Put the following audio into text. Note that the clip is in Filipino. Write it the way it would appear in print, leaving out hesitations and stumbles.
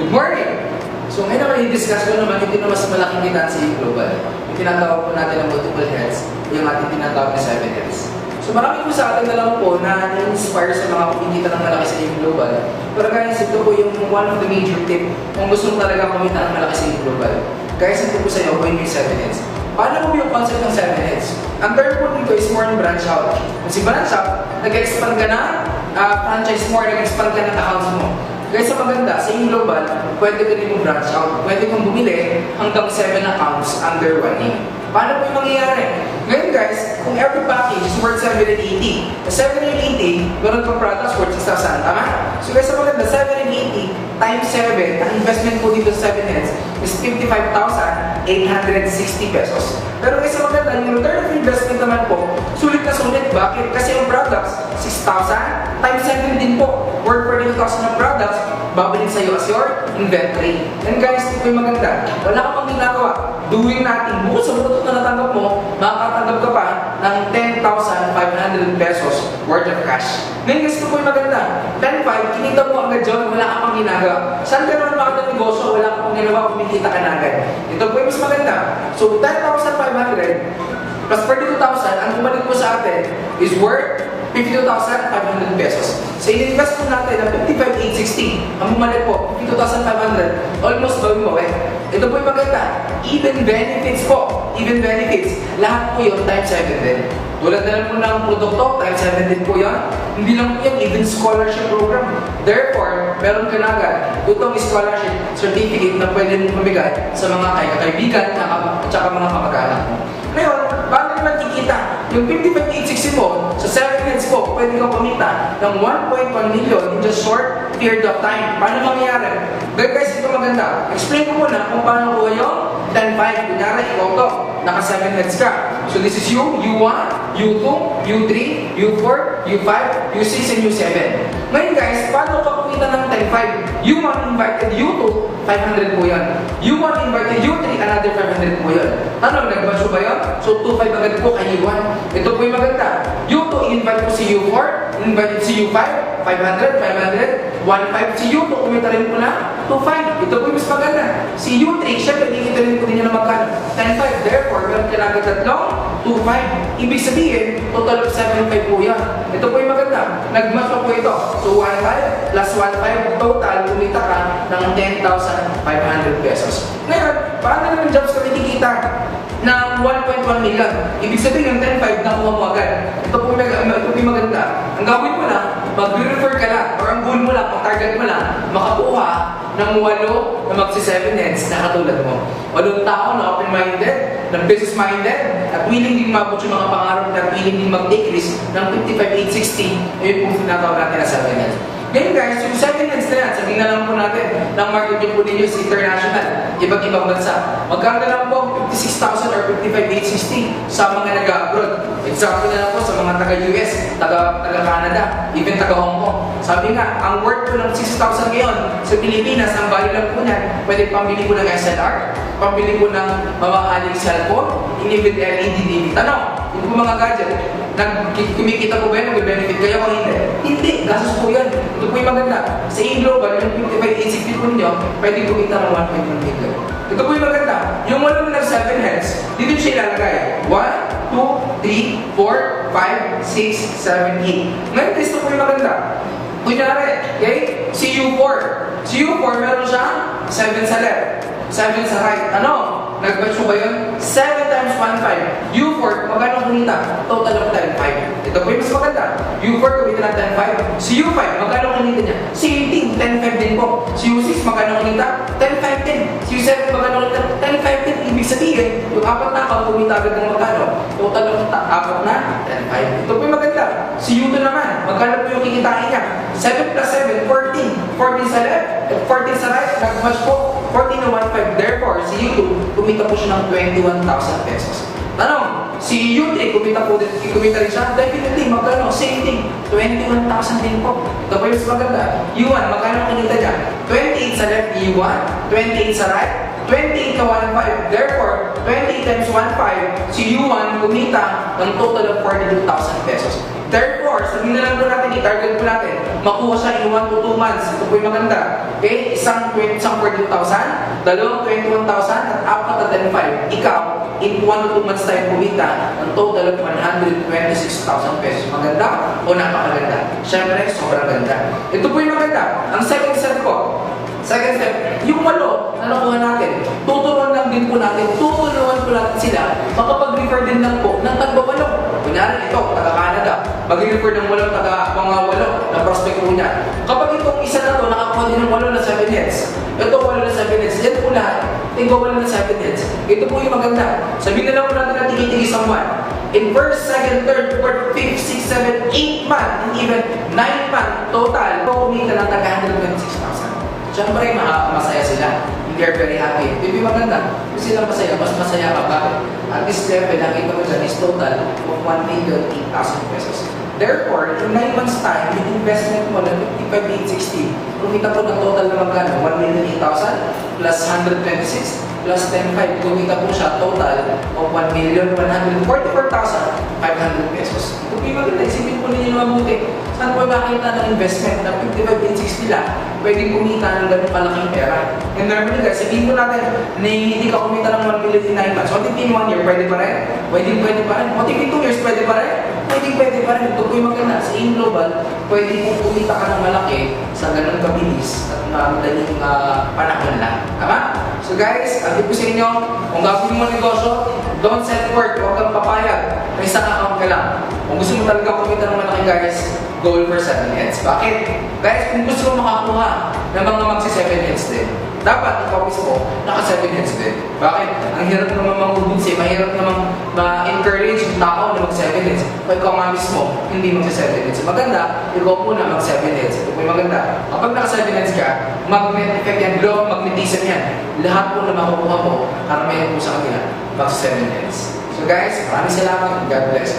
Good morning! So ngayon naman i-discuss ko naman yung mas malaking kita sa global. Yung tinatawag po natin ng multiple heads, yung ating tinatawag na 7 heads. So marami po sa atin na lang po na na-inspire sa mga kumikita ng malaki sa global. Pero guys, ito po yung one of the major tip kung gusto mo talaga kumita ng malaki sa global. Guys, ito po sa iyo, yung 7 heads. Paano mo yung concept ng 7 heads? Ang term po dito is more on branch out. Kung si branch out, nag-expand ka na, franchise more, nag-expand ka ng accounts mo. Guys, sa maganda, sa global, pwede ka rin branch out. Pwede kang bumili hanggang 7 accounts under 1 name. Paano po yung mangyayari? Ngayon guys, kung every package is worth 780, sa 780, meron kang products worth 6,000, tama? So guys, sa maganda, 780 times 7, ang investment po dito sa 7 heads is 55,860 pesos. Pero guys, sa maganda, yung return of investment naman po, sulit na sulit. Bakit? Kasi yung products, 6,000 times 7 din po. Worth 42,000 ng products, babalik sa iyo as your inventory. And guys, ito yung maganda. Wala ka pang ginagawa. Doing natin, bukod sa butot na natanggap mo, makakatanggap ka pa ng 10,500 pesos worth of cash. Ngayon guys, ito po yung maganda. 10,500, kinita mo agad dyan, wala ka pang ginagawa. Saan ka naman makita negosyo, wala ka pang ginawa, kumikita ka na agad. Ito po yung mas maganda. So, 10,500 plus 42,000, ang kumalik po sa atin is worth 52,500 pesos. So, in-invest po natin ng 55,860. Ang bumalik po, 52,500. Almost gawin mo, eh. Ito po yung maganda. Even benefits po. Even benefits. Lahat po yun, times 7 din. Tulad na lang po ng produkto, times 7 din po yan. Hindi lang po yan, even scholarship program. Therefore, meron ka na agad itong scholarship certificate na pwede mong pamigay sa mga kaibigan at saka mga kamag-anak mo. Ngayon, paano naman kikita? Yung 55,860 mo, sa 7 heads po, pwede kang kumita ng 1.1 million in just short period of time. Paano mangyayari? Guys, ito maganda. Explain ko muna kung paano ko yung 10-5. Kunyari, ikaw to. Naka 7 heads ka. So this is you, U1, U2, U3, U4, U5, U6, and U7. Ngayon guys, paano ka kumita ng 10-5? U1 invited U2, 500 po yan. U1 invited U3, another 500 po yan. Ano, nag-batch ba yan? So 2-5 agad po kay U1. Ito po yung maganda. U2, invite po si U4, invite si U5, 500, 500, 1.5 si U2, kumita rin po na 2.5. Ito po yung mas maganda. Si U3, syempre, kikita rin po din niya na magkano. 10.5. Therefore, meron kailangan tatlong 2.5. Ibig sabihin, total of 7.5 po yan. Ito po yung maganda. Nag-match pa po ito. So, 1.5 plus 1.5 total, kumita ka ng 10,500 pesos. Ngayon, paano naman jobs kami kikita ng 1.1 million? Ibig sabihin, yung 10.5 nakuha mo agad. Ito po yung maganda. Ang gawin mo lang, mag-refer ka lang, or ang goal mo lang, ang target mo lang, makakuha ng 8 na magsi-7 heads na katulad mo. 8 tao na open-minded, na business-minded, at willing din mabot yung mga pangarap at willing din mag-take risk ng 55,860, ayun po tinatawag natin na 7 heads. Ngayon guys, yung 7 heads na yan, sabihin na lang po natin, ng market yung po ninyo is international, iba't ibang bansa. Magkano na lang po 56,000 or 55,860 sa mga nag-abroad. Example na lang po sa mga taga-US, taga-Canada, even taga-Hong Kong. Sabi nga, ang worth po ng 6,000 ngayon sa Pilipinas, ang value lang po niyan, pwede pambili po ng SLR, pambili po ng mamahaling cellphone, even LED TV. Tanong, yung po mga gadget, kumikita po ba yun, mag-benefit kayo o hindi? Hindi, gastos po yan. Ito po yung maganda. Sa global, yung 55,860 po ninyo, pwede kumita ng 1.1 million. Ito po yung maganda. Yung wala mo ng 7 heads, dito siya ilalagay. 1, 2, 3, 4, 5, 6, 7, 8. Ngayon, ito po yung maganda. Kunyari, okay? Si U4. Si U4, meron siyang 7 sa left, 7 sa right. Ano? Nag-batch mo ba yun? 7 times 1.5. U4, magkano kumita? Total of 10.5. Ito po yung mas maganda. U4 kumita ng 10.5. Si U5, magkano kumita niya? Same thing, 10.5 din po. Si U6, magkano kumita? 10.5 din. Si U7, magkano kumita? 10.5 din. Ibig sabihin, yung 4 na ako kumita agad ng magkano? Total of 4 na? 10.5. Ito po yung maganda. Si U2 naman, magkano po yung kikitain niya? 7 plus 7, 14. 14 sa left, 14 sa right, nag-match po. 14 na 1.5. Therefore, si U2, kumita po siya ng 21,000 pesos. Tanong, si U3, kumita rin siya? Definitely, magkano? Same thing. 21,000 din po. Ito po yung mas maganda. U1, magkano kumita niya? 28 sa left, U1. 28 sa right. 28 ka 1.5. Therefore, 28 times 1.5, si U1 kumita ng total of 42,000 pesos. Therefore, Therefore, sabihin na lang po natin, i-target po natin, makuha siya in 1 to 2 months. Ito po yung maganda. Okay? Isang 42,000, dalawang 21,000, at apat na 10,500. Ikaw, in 1 to 2 months tayo kumita ng total of 126,000 pesos. Maganda o napakaganda? Siyempre, sobrang ganda. Ito po yung maganda. Ang second step po, yung 8 na nakuha natin, tuturuan lang din po natin, tutulungan po natin sila, makapag-refer din lang po ng tagba-8. Kunyari ito, taga-Canada, mag-refer ng 8 taga-8 na prospect po niya. Kapag itong isa na to, nakakuha din ng 8 na 7 heads. Ito 8 na 7 heads, yan po lahat. Tingko 8 na 7 heads. Ito po yung maganda. Sabihin na lang po natin na tigi-tigi sa 1. In first, second, third, fourth, fifth, sixth, seventh, 8 month, and even 9 month total, kumita ng taga-126,000. Siyempre, masaya sila. They are very happy. Hindi maganda. Kung sila masaya, mas masaya ka. Bakit? At this level, nakita mo dyan is total of 1,008,000 pesos. Therefore, in 9 months time, yung investment mo na 55,860, kumita po ng total na magkano? 1,008,000 plus 126 plus 10,500. Kumita po siya total of 1,144,500 pesos. Kung di maganda, isipin po ninyo na mabuti. Saan po makita ng investment na 55,860 lang, pwedeng kumita ng ganun kalaking pera. And normally guys, sabihin po natin na hindi ka kumita ng 1 million in 9 months. What if in 1 year, pwede pa rin? Pwede pa rin. What if in 2 years, pwede pa rin? Pwede pa rin. Ito po yung maganda. Sa in global, pwede po kumita ka ng malaki sa ganun kabilis at madaling panahon lang. Tama? So guys, sabi po sa inyo, kung gagawin mo negosyo, don't set work, huwag kang papayag. May isang account ka lang. Kung gusto mo talaga kumita ng malaki guys, goal for 7 heads. Bakit? Guys, kung gusto mo makakuha ng mga magsi-7 heads din, dapat ikaw mismo naka-7 heads din. Bakit? Ang hirap naman mangubunsay, mahirap naman ma-encourage yung tao na mag-7 heads. Kung ikaw nga mismo, hindi magsi-7 heads. Maganda, ikaw muna mag-7 heads. Ito po yung maganda. Kapag naka-7 heads ka, magnet effect yan, law of magnetism yan. Lahat po na makukuha mo, karamihan po sa kanila, mag-7 heads. So guys, maraming salamat. God bless.